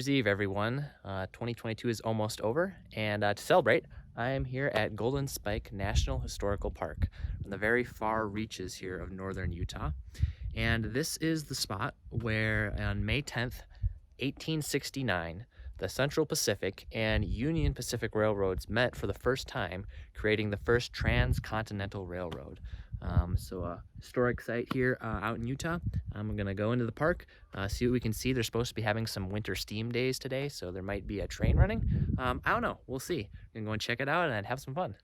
Year's Eve, everyone. 2022 is almost over, and to celebrate, I am here at Golden Spike National Historical Park on the very far reaches here of northern Utah. And this is the spot where on May 10th, 1869, the Central Pacific and Union Pacific Railroads met for the first time, creating the first transcontinental railroad. So a historic site here out in Utah. I'm gonna go into the park, see what we can see. They're supposed to be having some winter steam days today, so there might be a train running. I don't know, we'll see. I'm gonna go and check it out and have some fun.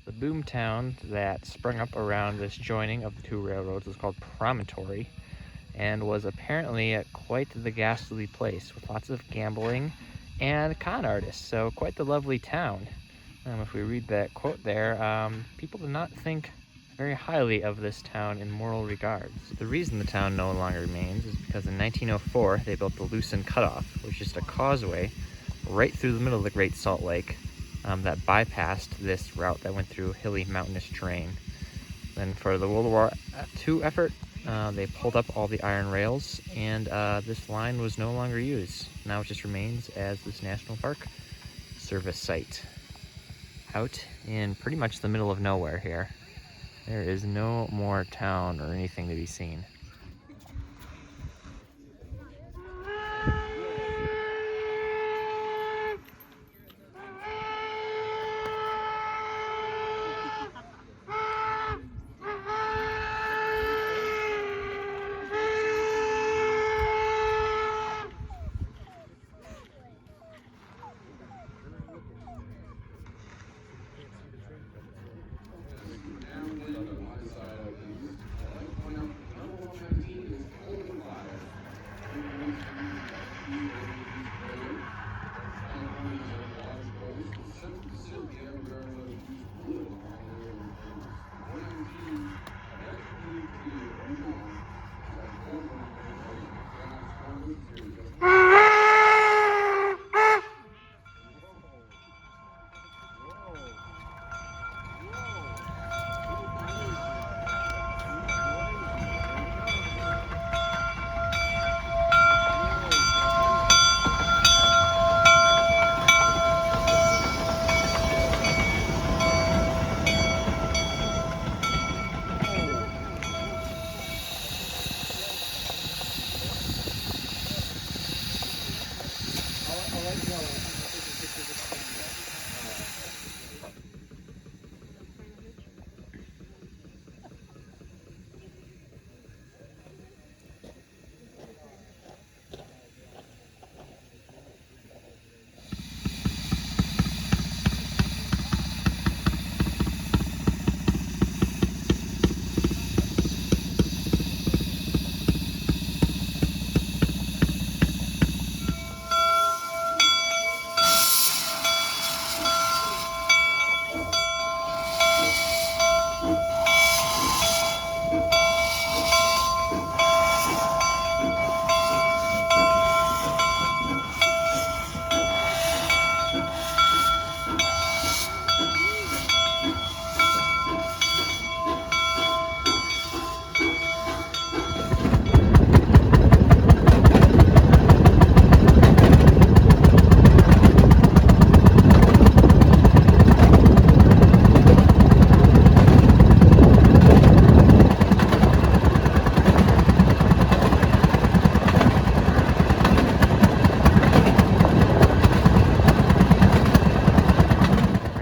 The boom town that sprung up around this joining of the two railroads was called Promontory, and was apparently quite the ghastly place with lots of gambling and con artists. So quite the lovely town. If we read that quote there, people did not think very highly of this town in moral regards. The reason the town no longer remains is because in 1904 they built the Lucin Cutoff, which is just a causeway right through the middle of the Great Salt Lake that bypassed this route that went through hilly mountainous terrain. Then for the World War II effort, they pulled up all the iron rails, and this line was no longer used. Now it just remains as this national park service site. Out in pretty much the middle of nowhere here. There is no more town or anything to be seen.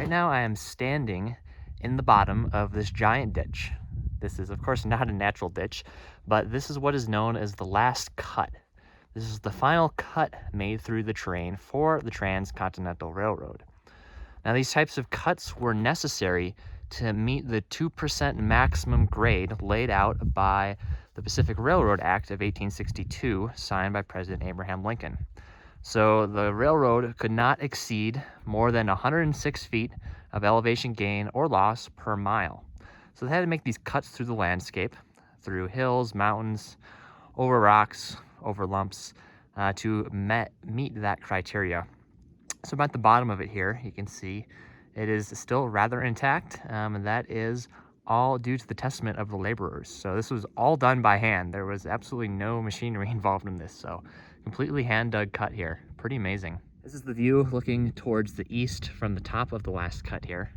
Now I am standing in the bottom of this giant ditch. This is of course not a natural ditch, but this is what is known as the last cut. This is the final cut made through the terrain for the Transcontinental Railroad. Now these types of cuts were necessary to meet the 2% maximum grade laid out by the Pacific Railroad Act of 1862, signed by President Abraham Lincoln. So the railroad could not exceed more than 106 feet of elevation gain or loss per mile. So they had to make these cuts through the landscape, through hills, mountains, over rocks, over lumps, to meet that criteria. So about the bottom of it here, you can see it is still rather intact, and that is all due to the testament of the laborers. So this was all done by hand. There was absolutely no machinery involved in this, so completely hand dug cut here. Pretty amazing. This is the view looking towards the east from the top of the last cut here.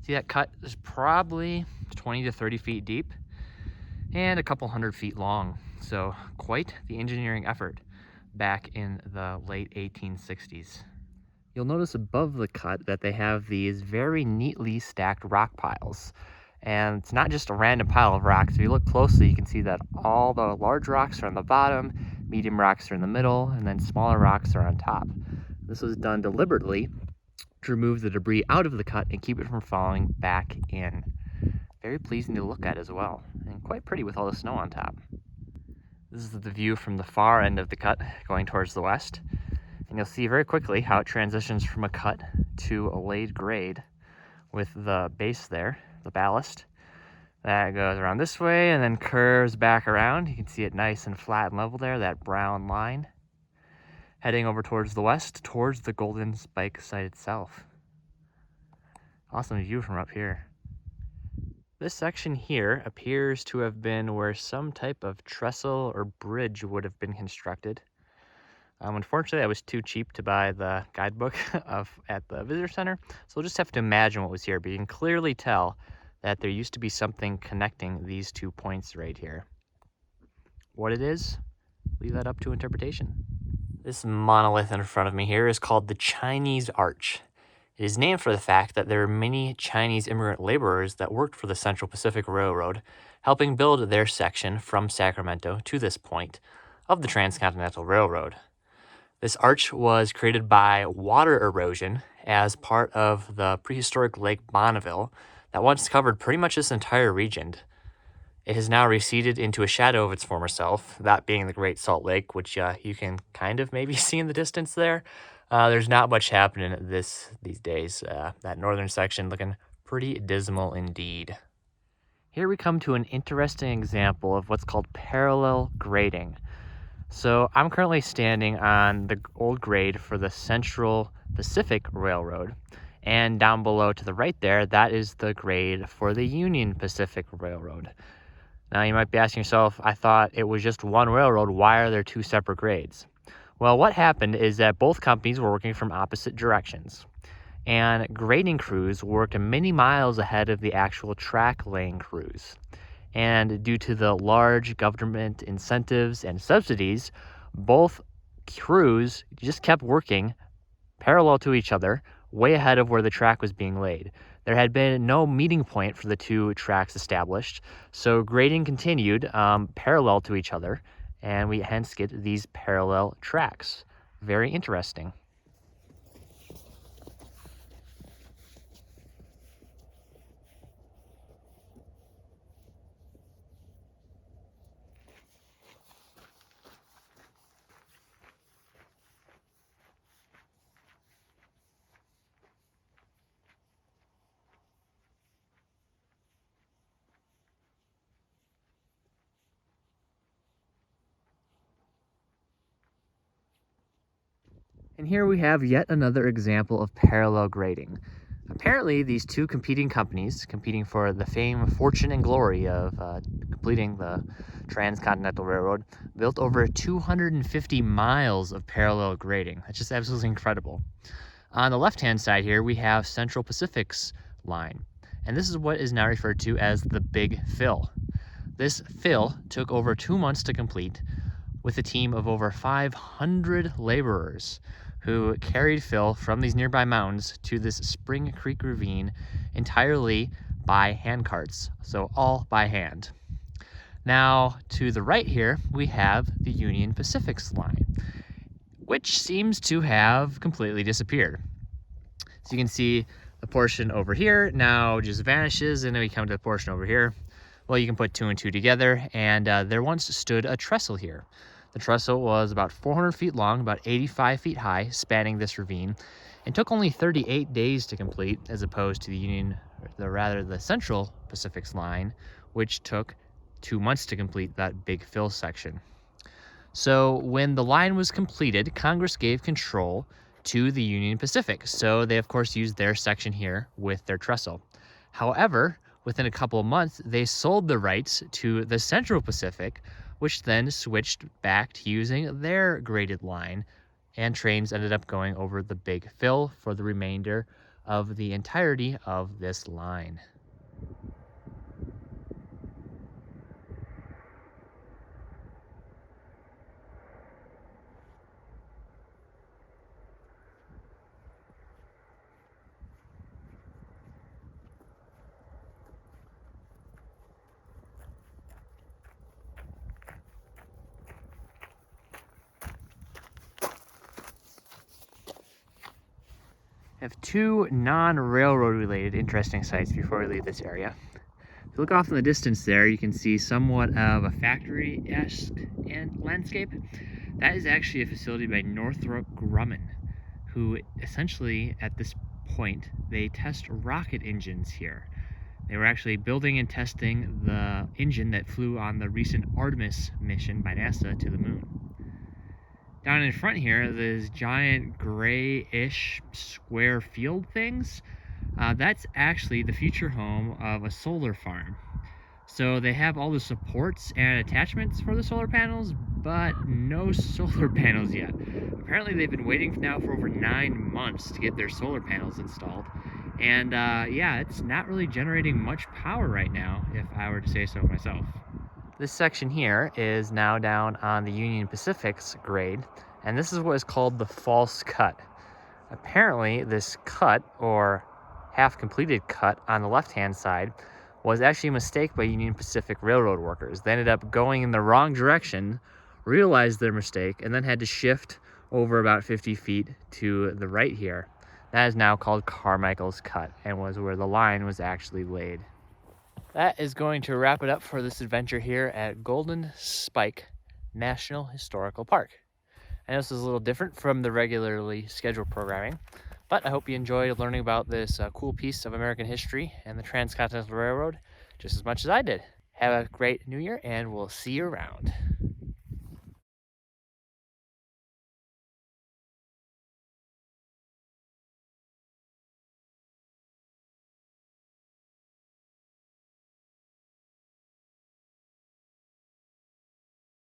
See, that cut is probably 20 to 30 feet deep and a couple hundred feet long. So quite the engineering effort back in the late 1860s. You'll notice above the cut that they have these very neatly stacked rock piles. And it's not just a random pile of rocks. If you look closely, you can see that all the large rocks are on the bottom, medium rocks are in the middle, and then smaller rocks are on top. This was done deliberately to remove the debris out of the cut and keep it from falling back in. Very pleasing to look at as well, and quite pretty with all the snow on top. This is the view from the far end of the cut going towards the west. And you'll see very quickly how it transitions from a cut to a laid grade with the base there, the ballast. That goes around this way and then curves back around. You can see it nice and flat and level there, that brown line. Heading over towards the west, towards the Golden Spike site itself. Awesome view from up here. This section here appears to have been where some type of trestle or bridge would have been constructed. Unfortunately, I was too cheap to buy the guidebook at the visitor center, so we'll just have to imagine what was here, but you can clearly tell that there used to be something connecting these 2 points right here. What it is, leave that up to interpretation. This monolith in front of me here is called the Chinese Arch. It is named for the fact that there are many Chinese immigrant laborers that worked for the Central Pacific Railroad, helping build their section from Sacramento to this point of the Transcontinental Railroad. This arch was created by water erosion as part of the prehistoric Lake Bonneville that once covered pretty much this entire region. It has now receded into a shadow of its former self, that being the Great Salt Lake, which you can kind of maybe see in the distance there. There's not much happening these days. That northern section looking pretty dismal indeed. Here we come to an interesting example of what's called parallel grading. So I'm currently standing on the old grade for the Central Pacific Railroad, and down below to the right there, that is the grade for the Union Pacific Railroad. Now you might be asking yourself, I thought it was just one railroad, why are there 2 separate grades? Well, what happened is that both companies were working from opposite directions, and grading crews worked many miles ahead of the actual track laying crews. And due to the large government incentives and subsidies, both crews just kept working parallel to each other, way ahead of where the track was being laid. There had been no meeting point for the 2 tracks established, so grading continued parallel to each other, and we hence get these parallel tracks. Very interesting. And here we have yet another example of parallel grading. Apparently, these 2 competing companies, competing for the fame, fortune, and glory of completing the Transcontinental Railroad, built over 250 miles of parallel grading. That's just absolutely incredible. On the left-hand side here, we have Central Pacific's line, and this is what is now referred to as the Big Fill. This fill took over 2 months to complete, with a team of over 500 laborers who carried fill from these nearby mountains to this Spring Creek ravine entirely by hand carts, so all by hand. Now, to the right here, we have the Union Pacific's line, which seems to have completely disappeared. So you can see the portion over here now just vanishes, and then we come to the portion over here. Well, you can put 2 and 2 together, and there once stood a trestle here. The trestle was about 400 feet long, about 85 feet high, spanning this ravine, and took only 38 days to complete, as opposed to the Central Pacific's line, which took 2 months to complete that big fill section. So when the line was completed, Congress gave control to the Union Pacific. So they, of course, used their section here with their trestle. However, within a couple of months, they sold the rights to the Central Pacific, which then switched back to using their graded line and trains ended up going over the Big Fill for the remainder of the entirety of this line. I have two non-railroad related interesting sites before we leave this area. If you look off in the distance there, you can see somewhat of a factory-esque landscape. That is actually a facility by Northrop Grumman, who essentially, at this point, they test rocket engines here. They were actually building and testing the engine that flew on the recent Artemis mission by NASA to the moon. Down in front here, these giant grayish square field things, that's actually the future home of a solar farm. So they have all the supports and attachments for the solar panels, but no solar panels yet. Apparently they've been waiting now for over 9 months to get their solar panels installed. And yeah, it's not really generating much power right now, if I were to say so myself. This section here is now down on the Union Pacific's grade, and this is what is called the false cut. Apparently this cut, or half-completed cut on the left-hand side, was actually a mistake by Union Pacific Railroad workers. They ended up going in the wrong direction, realized their mistake, and then had to shift over about 50 feet to the right here. That is now called Carmichael's Cut, and was where the line was actually laid. That is going to wrap it up for this adventure here at Golden Spike National Historical Park. I know this is a little different from the regularly scheduled programming, but I hope you enjoyed learning about this cool piece of American history and the Transcontinental Railroad just as much as I did. Have a great New Year, and we'll see you around.